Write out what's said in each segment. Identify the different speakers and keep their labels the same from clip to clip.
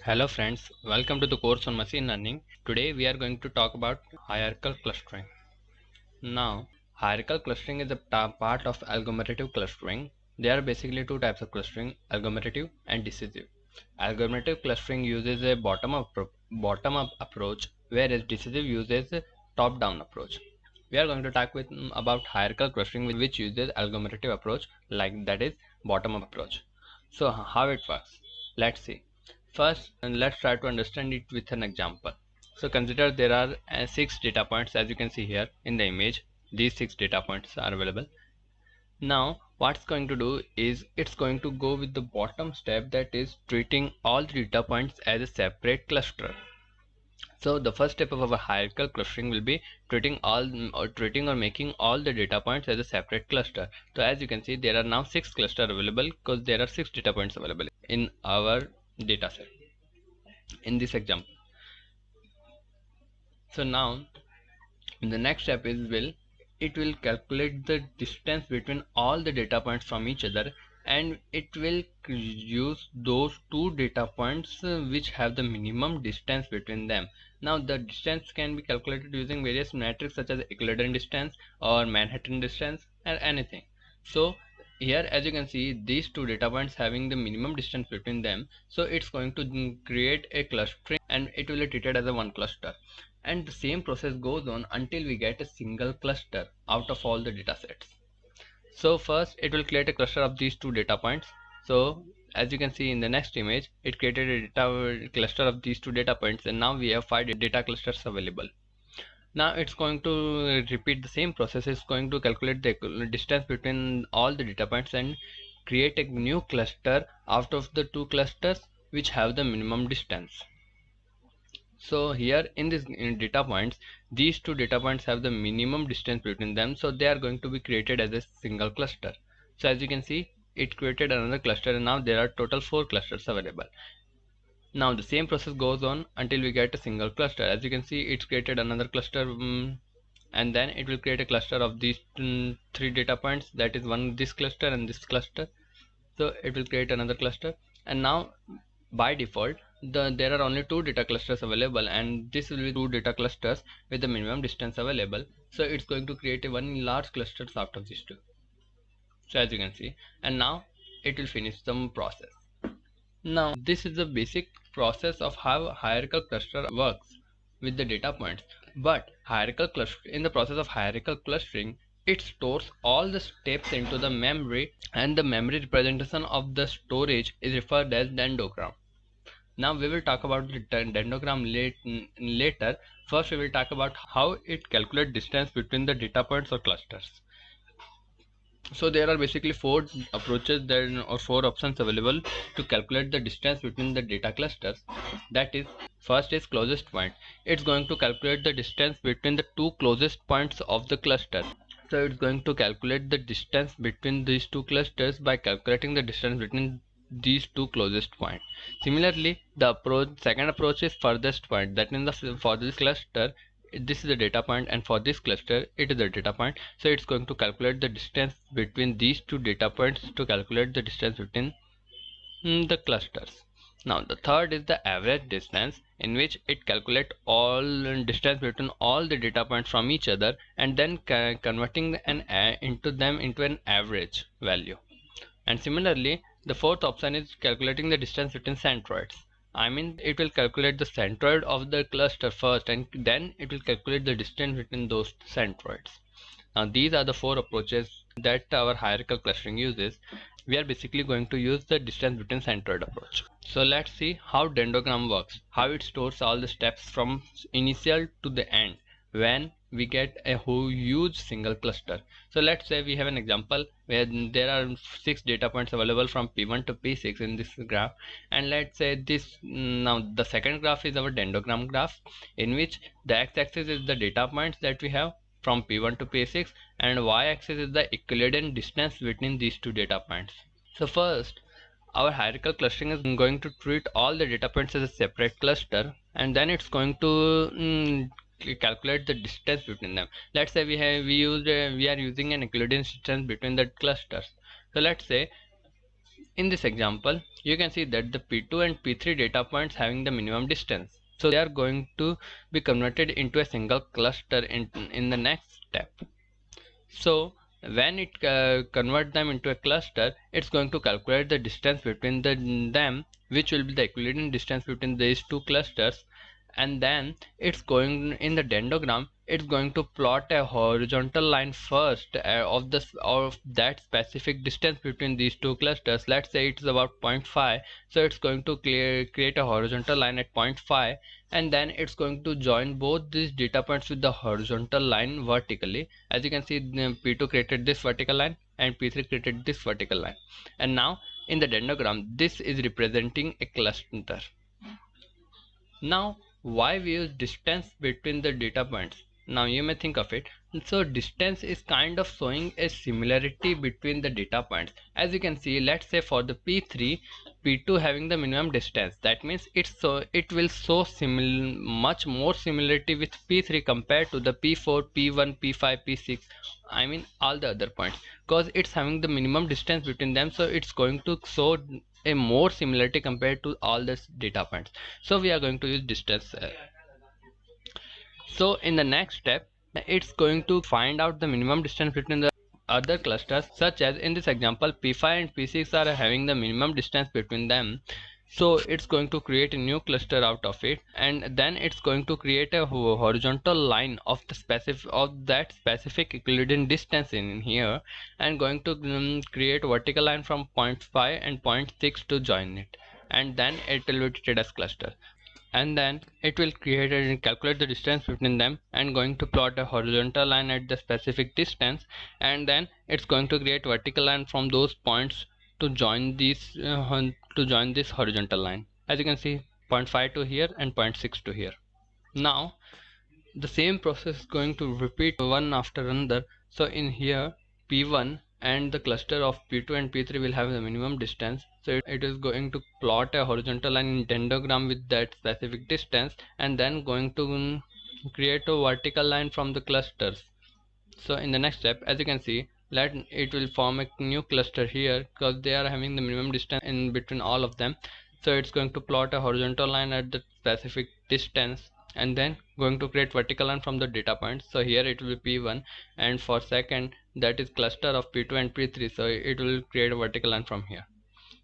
Speaker 1: Hello friends, welcome to the course on machine learning. Today we are going to talk about hierarchical clustering. Now, hierarchical clustering is a part of algorithmic clustering. There are basically two types of clustering, algorithmic and decisive. Algorithmic clustering uses a bottom-up approach, whereas decisive uses a top-down approach. We are going to talk about hierarchical clustering, which uses algorithmic approach, like that is bottom-up approach. So how it works? Let's see. First, let's try to understand it with an example. So consider there are 6 data points, as you can see here in the image. These 6 data points are available. Now what's going to do is it's going to go with the bottom step, that is treating all the data points as a separate cluster. So the first step of our hierarchical clustering will be treating or making all the data points as a separate cluster. So as you can see, there are now 6 clusters available because there are 6 data points available in our data set in this example. So now the next step it will calculate the distance between all the data points from each other, and it will use those two data points which have the minimum distance between them. Now the distance can be calculated using various metrics such as Euclidean distance or Manhattan distance or anything. So here, as you can see, these two data points having the minimum distance between them, so it's going to create a clustering and it will be treated as a one cluster. And the same process goes on until we get a single cluster out of all the data sets. So first it will create a cluster of these two data points. So as you can see in the next image, it created a data cluster of these two data points, and now we have 5 data clusters available. Now it's going to repeat the same process. It's going to calculate the distance between all the data points and create a new cluster out of the two clusters which have the minimum distance. So here in this data points, these two data points have the minimum distance between them, so they are going to be created as a single cluster. So as you can see, it created another cluster, and now there are total 4 clusters available. Now the same process goes on until we get a single cluster. As you can see, it's created another cluster, and then it will create a cluster of these 3 data points, that is this cluster and this cluster. So it will create another cluster, and now by default there are only 2 data clusters available, and this will be 2 data clusters with the minimum distance available. So it's going to create a one large cluster out of these two. So as you can see, and now it will finish some process. Now this is the basic process of how hierarchical cluster works with the data points. But in the process of hierarchical clustering, it stores all the steps into the memory, and the memory representation of the storage is referred as dendrogram. Now we will talk about the dendrogram later. First we will talk about how it calculates distance between the data points or clusters. So there are basically 4 approaches or 4 options available to calculate the distance between the data clusters. That is, first is closest point. It's going to calculate the distance between the 2 closest points of the cluster. So it's going to calculate the distance between these 2 clusters by calculating the distance between these 2 closest points. Similarly, the second approach is furthest point. That means for this cluster, this is the data point, and for this cluster it is the data point. So it's going to calculate the distance between these 2 data points to calculate the distance between the clusters. Now the third is the average distance, in which it calculates all distance between all the data points from each other, and then converting into an average value. And similarly, the fourth option is calculating the distance between centroids. I mean, it will calculate the centroid of the cluster first, and then it will calculate the distance between those centroids. Now these are the 4 approaches that our hierarchical clustering uses. We are basically going to use the distance between centroid approach. So let's see how dendrogram works, how it stores all the steps from initial to the end when we get a huge single cluster. So let's say we have an example where there are 6 data points available from P1 to P6 in this graph, and let's say this now the second graph is our dendrogram graph, in which the x-axis is the data points that we have from P1 to P6, and y-axis is the Euclidean distance between these 2 data points. So first, our hierarchical clustering is going to treat all the data points as a separate cluster, and then it's going to calculate the distance between them. Let's say we are using an Euclidean distance between the clusters. So let's say in this example, you can see that the P2 and P3 data points having the minimum distance. So they are going to be converted into a single cluster in the next step. So when it convert them into a cluster, it's going to calculate the distance between them, which will be the equivalent distance between these two clusters, and then it's going in the dendrogram, it's going to plot a horizontal line first of that specific distance between these two clusters. Let's say it's about 0.5, so it's going to create a horizontal line at 0.5, and then it's going to join both these data points with the horizontal line vertically. As you can see, P2 created this vertical line and P3 created this vertical line, and now in the dendrogram this is representing a cluster. Now why we use distance between the data points? Now you may think of it, so distance is kind of showing a similarity between the data points. As you can see, let's say for the P3, P2 having the minimum distance, that means it will show much more similarity with P3 compared to the P4, P1, P5, P6, I mean all the other points, because it's having the minimum distance between them, so it's going to show a more similarity compared to all the data points. So we are going to use distance. So in the next step, it's going to find out the minimum distance between the other clusters, such as in this example P5 and P6 are having the minimum distance between them. So it's going to create a new cluster out of it, and then it's going to create a horizontal line of that specific equivalent distance in here, and going to create vertical line from 0.5 and 0.6 to join it, and then it will be treated as cluster. And then it will create and calculate the distance between them, and going to plot a horizontal line at the specific distance, and then it's going to create vertical line from those points to join this horizontal line. As you can see, 0.5 to here and 0.6 to here. Now the same process is going to repeat one after another. So in here, P1 and the cluster of P2 and P3 will have the minimum distance, so it is going to plot a horizontal line in dendrogram with that specific distance, and then going to create a vertical line from the clusters. So in the next step, as you can see, let it will form a new cluster here because they are having the minimum distance in between all of them. So it's going to plot a horizontal line at the specific distance, and then going to create vertical line from the data points. So here it will be P1, and for second, that is cluster of P2 and P3, so it will create a vertical line from here.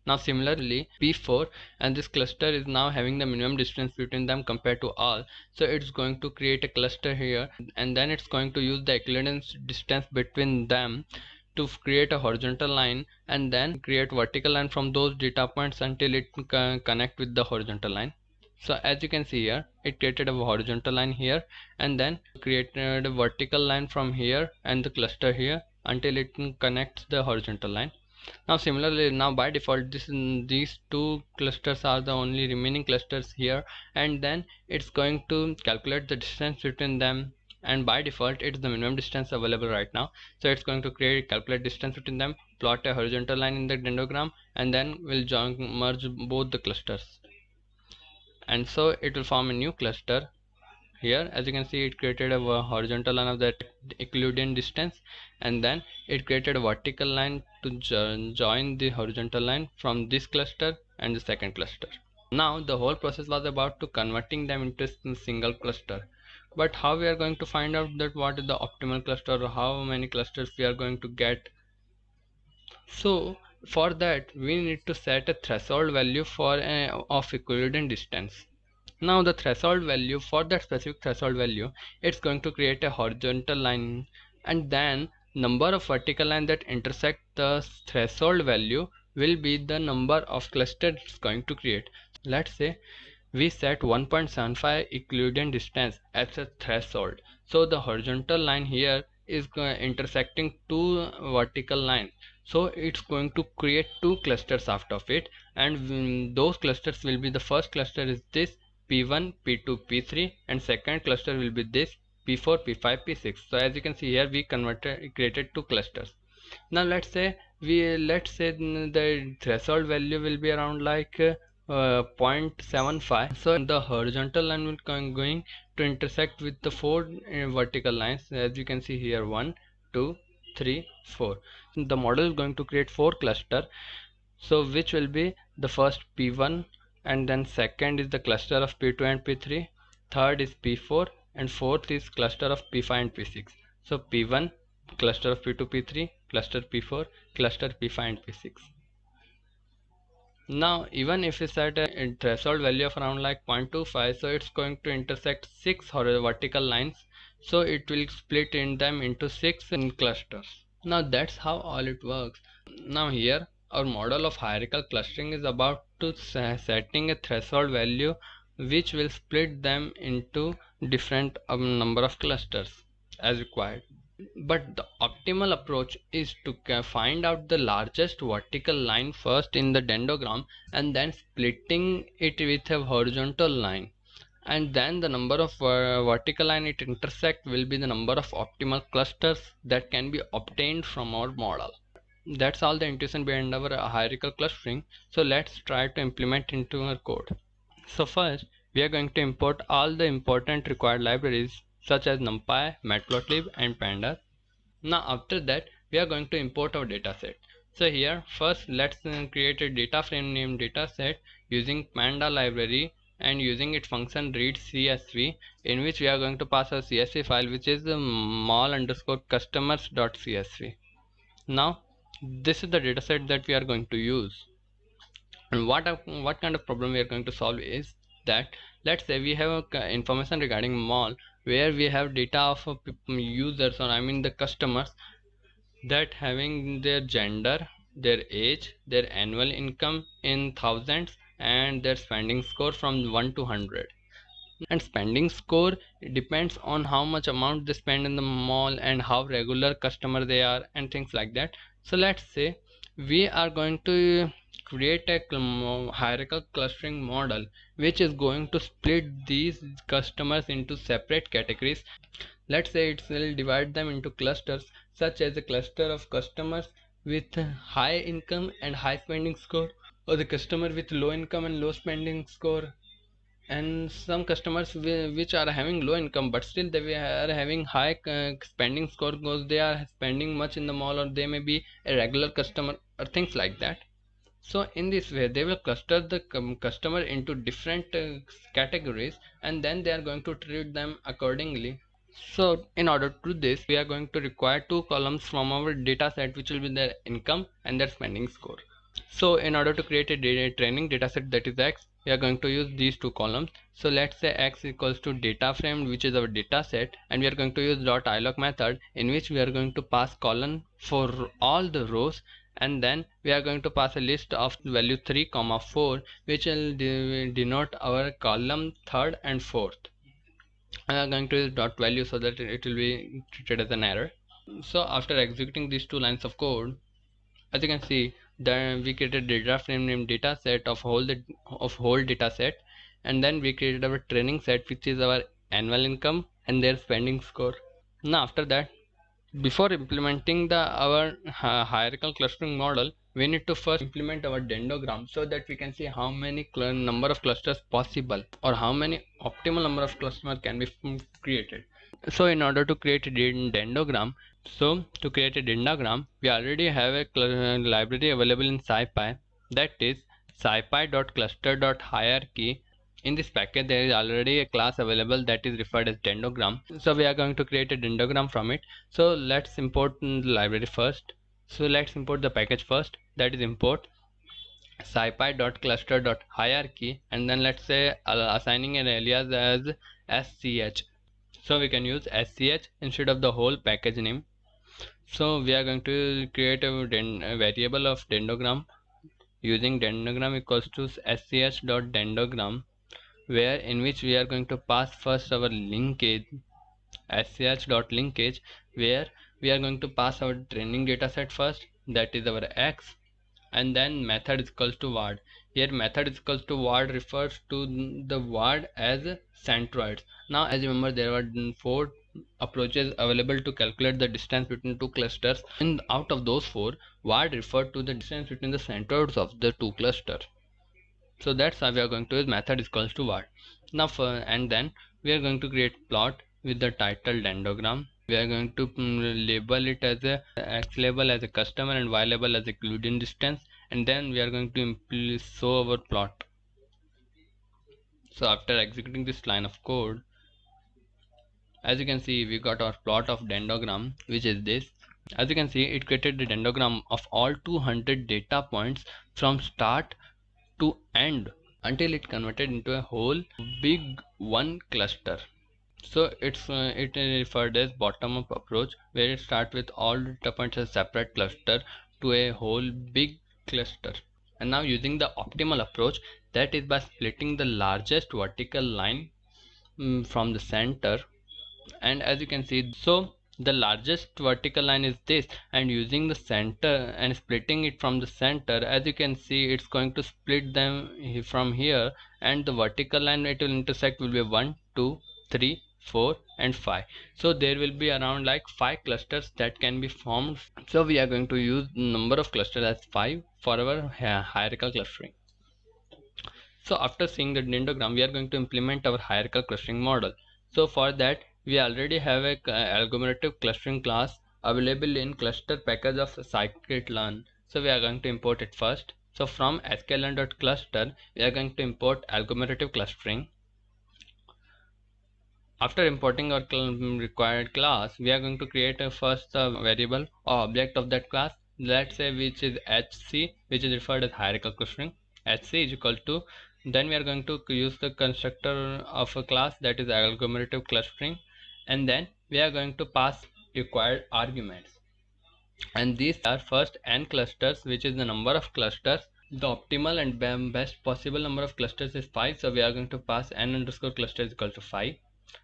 Speaker 1: Now similarly P4, and this cluster is now having the minimum distance between them compared to all, so it's going to create a cluster here, and then it's going to use the equivalence distance between them to create a horizontal line, and then create vertical line from those data points until it connect with the horizontal line. So as you can see here, it created a horizontal line here, and then created a vertical line from here and the cluster here until it connects the horizontal line. Now similarly, now by default these two clusters are the only remaining clusters here, and then it's going to calculate the distance between them, and by default it's the minimum distance available right now. So it's going to calculate distance between them, plot a horizontal line in the dendrogram, and then will merge both the clusters, and so it will form a new cluster. Here as you can see, it created a horizontal line of that Euclidean distance, and then it created a vertical line to join the horizontal line from this cluster and the second cluster. Now the whole process was about to converting them into a single cluster, but how we are going to find out that what is the optimal cluster, or how many clusters we are going to get? So for that we need to set a threshold value of equivalent distance. Now the threshold value, for that specific threshold value, it's going to create a horizontal line, and then number of vertical lines that intersect the threshold value will be the number of clusters it's going to create. Let's say we set 1.75 Euclidean distance as a threshold, so the horizontal line here is intersecting two vertical lines, so it's going to create two clusters out of it, and those clusters will be, the first cluster is this P1, P2, P3, and second cluster will be this P4, P5, P6. So as you can see here, we created two clusters. Now let's say the threshold value will be around like 0.75. So the horizontal line will going to intersect with the four vertical lines, as you can see here, 1, 2, 3, 4. The model is going to create four cluster, So which will be the first P1, and then second is the cluster of P2 and P3, third is P4, and fourth is cluster of P5 and P6. So P1, cluster of P2, P3, cluster P4, cluster P5 and P6. Now even if we set a threshold value of around like 0.25, so it's going to intersect 6 vertical lines, so it will split in them into 6 in clusters. Now that's how all it works. Now here our model of hierarchical clustering is about to setting a threshold value which will split them into different number of clusters as required. But the optimal approach is to find out the largest vertical line first in the dendrogram and then splitting it with a horizontal line, and then the number of vertical line it intersect will be the number of optimal clusters that can be obtained from our model. That's all the intuition behind our hierarchical clustering. So let's try to implement into our code. So first we are going to import all the important required libraries such as NumPy, Matplotlib and Pandas. Now after that we are going to import our dataset. So here first let's create a data frame named dataset using Panda library and using its function read CSV, in which we are going to pass a CSV file which is mall_customers.csv. Now this is the dataset that we are going to use, and what kind of problem we are going to solve is that let's say we have information regarding mall where we have data of users, or I mean the customers, that having their gender, their age, their annual income in thousands, and their spending score from 1 to 100. And spending score depends on how much amount they spend in the mall and how regular customer they are and things like that. So let's say we are going to create a hierarchical clustering model which is going to split these customers into separate categories. Let's say it will divide them into clusters, such as a cluster of customers with high income and high spending score, or the customer with low income and low spending score, and some customers which are having low income but still they are having high spending score because they are spending much in the mall, or they may be a regular customer or things like that. So in this way they will cluster the customer into different categories, and then they are going to treat them accordingly. So in order to do this we are going to require two columns from our data set, which will be their income and their spending score. So in order to create a training dataset, that is X, we are going to use these two columns. So let's say X equals to data frame, which is our data set, and we are going to use .ilog method, in which we are going to pass column for all the rows, and then we are going to pass a list of value 3, 4, which will denote our column third and fourth. I am going to use dot value so that it will be treated as an error. So after executing these two lines of code, as you can see, then we created data frame named dataset of whole data set, and then we created our training set, which is our annual income and their spending score. Now after that, before implementing our hierarchical clustering model, we need to first implement our dendrogram so that we can see how many number of clusters possible, or how many optimal number of clusters can be created. So in order to create a dendrogram, we already have a library available in SciPy, that is scipy.cluster.hierarchy. In this package there is already a class available that is referred as dendrogram. So we are going to create a dendrogram from it. So let's import the library first. So let's import the package first, that is import scipy.cluster.hierarchy, and then let's say assigning an alias as sch. So we can use sch instead of the whole package name. So we are going to create a variable of dendrogram using dendrogram equals to sch.dendrogram, where in which we are going to pass first our linkage sch.linkage, where we are going to pass our training data set first, that is our X, and then method is equals to word. Here method is equals to word refers to the word as centroids. Now as you remember, there were 4 approaches available to calculate the distance between two clusters, and out of those 4, word referred to the distance between the centroids of the two clusters. So that's how we are going to use method is equals to word. Now and then we are going to create plot with the title dendrogram. We are going to label it as a X label as a customer and Y label as a Euclidean distance, and then we are going to show our plot. So after executing this line of code, as you can see, we got our plot of dendrogram, which is this. As you can see, it created the dendrogram of all 200 data points from start to end until it converted into a whole big one cluster. So it is referred as bottom up approach, where it starts with all data points as separate cluster to a whole big cluster. And now using the optimal approach, that is by splitting the largest vertical line from the center. And as you can see, so the largest vertical line is this, and using the center and splitting it from the center, as you can see, it's going to split them from here, and the vertical line it will intersect will be 1 2 3 4 and 5. So there will be around like 5 clusters that can be formed. So we are going to use number of clusters as 5 for our hierarchical clustering. So after seeing the dendrogram, we are going to implement our hierarchical clustering model. So for that, we already have a algorithmic clustering class available in cluster package of scikit-learn. So we are going to import it first. So from sklearn.cluster, we are going to import algorithmic clustering. After importing our required class, we are going to create a first variable or object of that class. Let's say which is hc, which is referred as hierarchical clustering. Hc is equal to, then we are going to use the constructor of a class, that is algorithmic clustering, and then we are going to pass required arguments. And these are first n clusters, which is the number of clusters. The optimal and best possible number of clusters is 5, so we are going to pass n underscore cluster is equal to 5.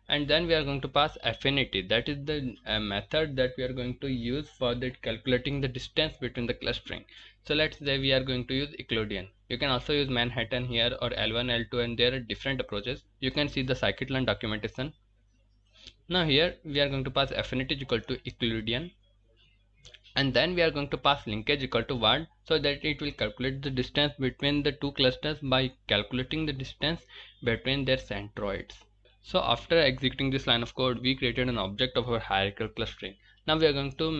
Speaker 1: And then we are going to pass affinity, that is the method that we are going to use for the calculating the distance between the clustering. So let's say we are going to use Euclidean. You can also use Manhattan here, or L1 L2, and there are different approaches. You can see the scikit-learn documentation. Now here we are going to pass affinity is equal to Euclidean, and then we are going to pass linkage equal to 1, so that it will calculate the distance between the two clusters by calculating the distance between their centroids. So after executing this line of code, we created an object of our hierarchical clustering. Now we are going to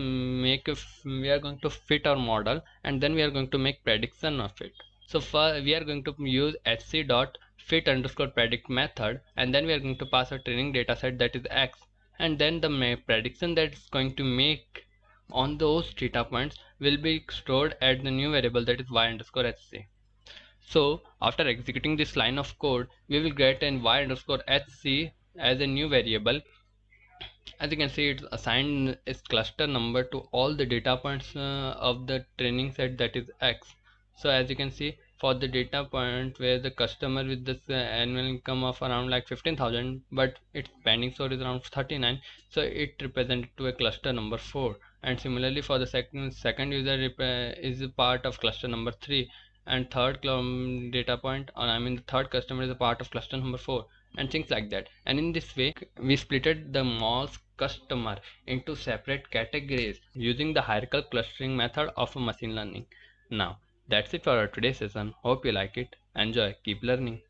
Speaker 1: we are going to fit our model, and then we are going to make prediction of it. So we are going to use hc.fit underscore predict method, and then we are going to pass a training data set, that is x, and then the prediction that is going to make on those data points will be stored at the new variable, that is y underscore hc. So after executing this line of code, we will get an y underscore hc as a new variable. As you can see, it's assigned its cluster number to all the data points of the training set, that is x. So as you can see, for the data point where the customer with this annual income of around like 15,000, but its pending store is around 39, so it represented to a cluster number 4. And similarly for the second user is a part of cluster number 3, and third data point, or I mean the third customer, is a part of cluster number 4, and things like that. And in this way, we splitted the malls customer into separate categories using the hierarchical clustering method of machine learning. Now that's it for our today's session. Hope you like it. Enjoy, keep learning.